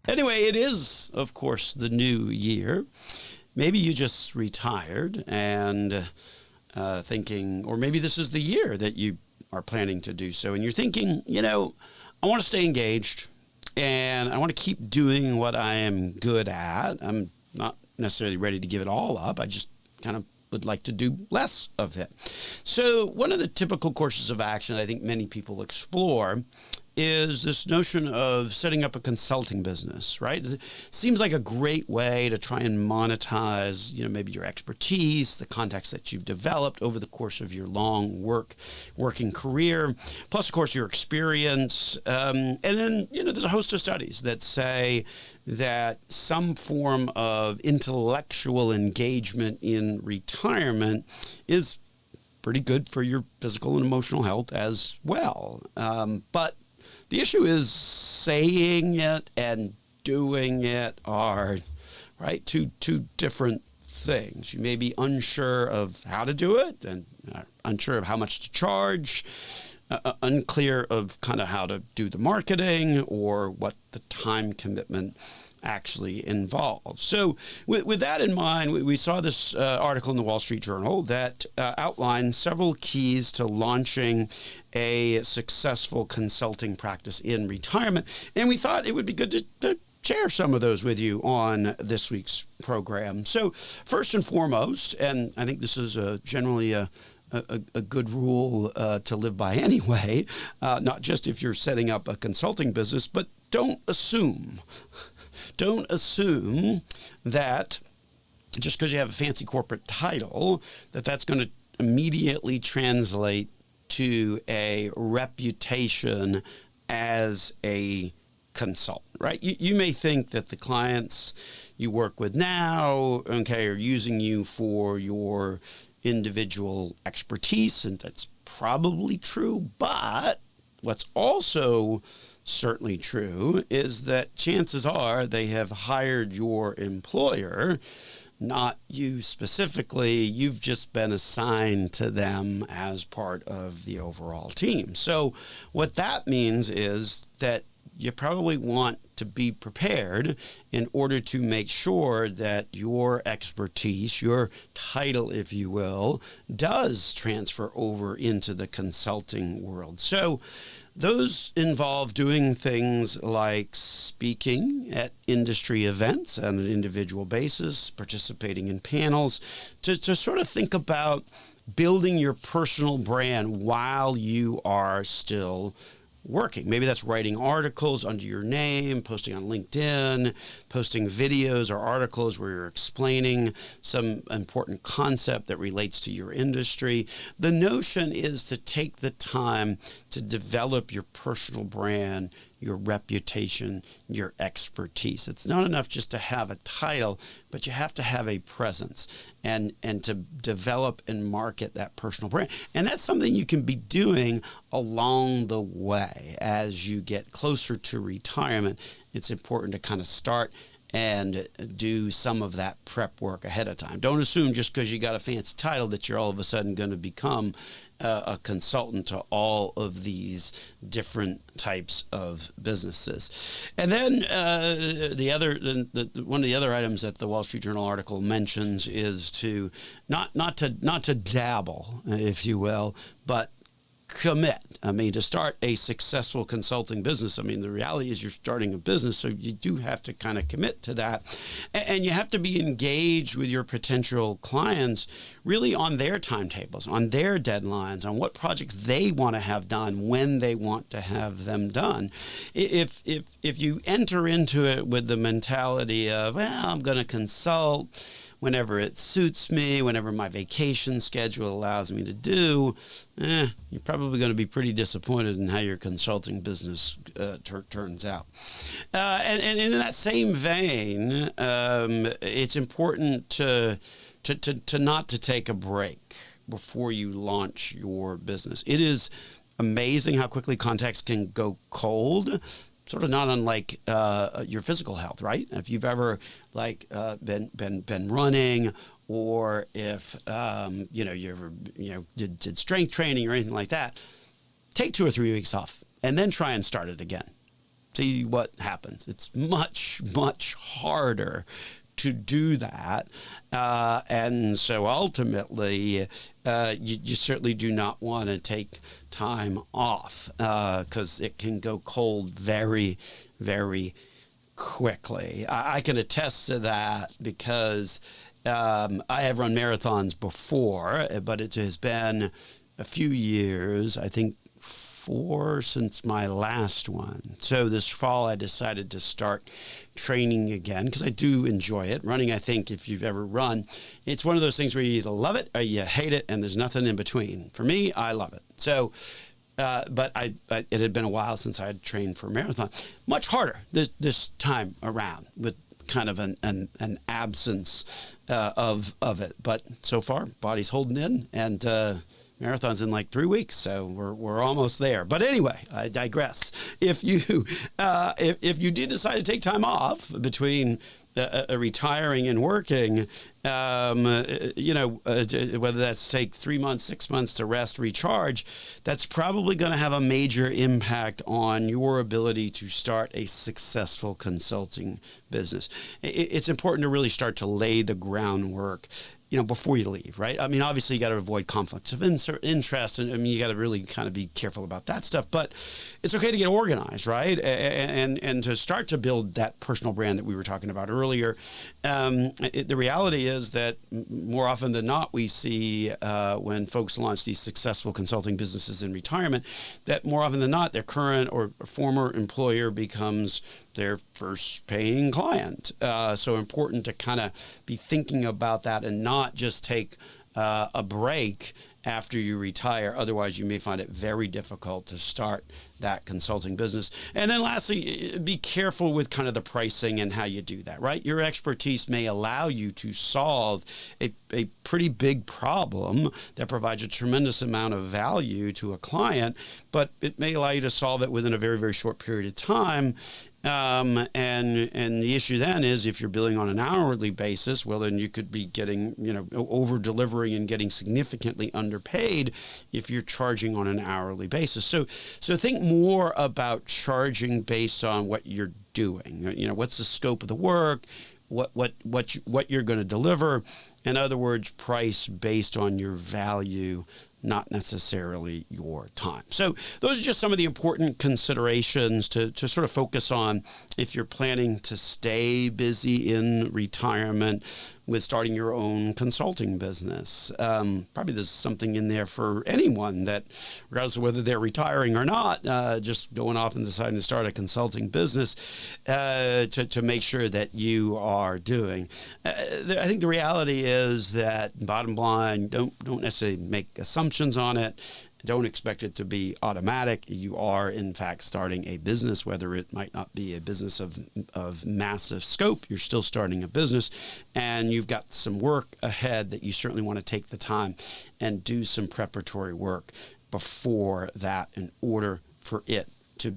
Anyway, it is, of course, the new year. Maybe you just retired and thinking, or maybe this is the year that you are planning to do so, and you're thinking, I want to stay engaged and I want to keep doing what I am good at. I'm not necessarily ready to give it all up. I just kind of would like to do less of it. So one of the typical courses of action I think many people explore is this notion of setting up a consulting business, right? It seems like a great way to try and monetize, maybe your expertise, the contacts that you've developed over the course of your long working career, plus, of course, your experience. And then, there's a host of studies that say that some form of intellectual engagement in retirement is pretty good for your physical and emotional health as well. But the issue is saying it and doing it are, right, two different things. You may be unsure of how to do it and unsure of how much to charge, unclear of kind of how to do the marketing or what the time commitment actually involves. So with that in mind, we saw this article in the Wall Street Journal that outlined several keys to launching a successful consulting practice in retirement. And we thought it would be good to share some of those with you on this week's program. So first and foremost, and I think this is generally a good rule to live by anyway, not just if you're setting up a consulting business, but don't assume. Don't assume that just because you have a fancy corporate title, that's going to immediately translate to a reputation as a consultant, right? You may think that the clients you work with now, are using you for your individual expertise, and that's probably true. But what's also certainly true is that chances are they have hired your employer, not you specifically. You've just been assigned to them as part of the overall team. So what that means is that you probably want to be prepared in order to make sure that your expertise, your title, if you will, does transfer over into the consulting world. So those involve doing things like speaking at industry events on an individual basis, participating in panels, to sort of think about building your personal brand while you are still working. Maybe that's writing articles under your name, posting on LinkedIn, posting videos or articles where you're explaining some important concept that relates to your industry. The notion is to take the time to develop your personal brand, your reputation, your expertise. It's not enough just to have a title, but you have to have a presence and to develop and market that personal brand. And that's something you can be doing along the way as you get closer to retirement. It's important to kind of start and do some of that prep work ahead of time. Don't assume just because you got a fancy title that you're all of a sudden going to become a consultant to all of these different types of businesses. And then one of the other items that the Wall Street Journal article mentions is to not to dabble, if you will, but commit. To start a successful consulting business, the reality is you're starting a business, so you do have to kind of commit to that. And you have to be engaged with your potential clients really on their timetables, on their deadlines, on what projects they want to have done, when they want to have them done. If you enter into it with the mentality of, I'm going to consult whenever it suits me, whenever my vacation schedule allows me to do, you're probably going to be pretty disappointed in how your consulting business turns out. And in that same vein, it's important to not to take a break before you launch your business. It is amazing how quickly contacts can go cold. Sort of not unlike your physical health, right? If you've ever been running, or if you ever did strength training or anything like that, take 2 or 3 weeks off and then try and start it again. see what happens. It's much, much harder to do that. And so ultimately, you certainly do not want to take time off because it can go cold very, very quickly. I can attest to that because I have run marathons before, but it has been a few years, I think 4 since my last one. So this fall I decided to start training again because I do enjoy it. Running, I think, if you've ever run, it's one of those things where you either love it or you hate it, and there's nothing in between. For me, I love it. So, but it had been a while since I had trained for a marathon. Much harder this time around with kind of an absence of it. But so far, body's holding in, and marathon's in like 3 weeks, so we're almost there. But anyway, I digress. If you did decide to take time off between retiring and working, whether that's take 3 months, 6 months to rest, recharge, that's probably going to have a major impact on your ability to start a successful consulting business. It's important to really start to lay the groundwork before you leave, right? I mean, obviously you got to avoid conflicts of interest, and I mean, you got to really kind of be careful about that stuff, but it's okay to get organized, right? And to start to build that personal brand that we were talking about earlier. The reality is that more often than not, we see when folks launch these successful consulting businesses in retirement, that more often than not, their current or former employer becomes their first paying client. So important to kind of be thinking about that and not just take a break after you retire. Otherwise, you may find it very difficult to start that consulting business. And then lastly, be careful with kind of the pricing and how you do that, right? Your expertise may allow you to solve a pretty big problem that provides a tremendous amount of value to a client, but it may allow you to solve it within a very, very short period of time. And the issue then is if you're billing on an hourly basis, well, then you could be getting, over delivering and getting significantly underpaid if you're charging on an hourly basis. So think more about charging based on what you're doing. What's the scope of the work? What you're going to deliver. In other words, price based on your value, not necessarily your time. So those are just some of the important considerations to sort of focus on if you're planning to stay busy in retirement with starting your own consulting business. Probably there's something in there for anyone that, regardless of whether they're retiring or not, just going off and deciding to start a consulting business to make sure that you are doing. I think the reality is that, bottom line, don't necessarily make assumptions on it. Don't expect it to be automatic. You are, in fact, starting a business, whether it might not be a business of massive scope. You're still starting a business, and you've got some work ahead that you certainly want to take the time and do some preparatory work before that in order for it to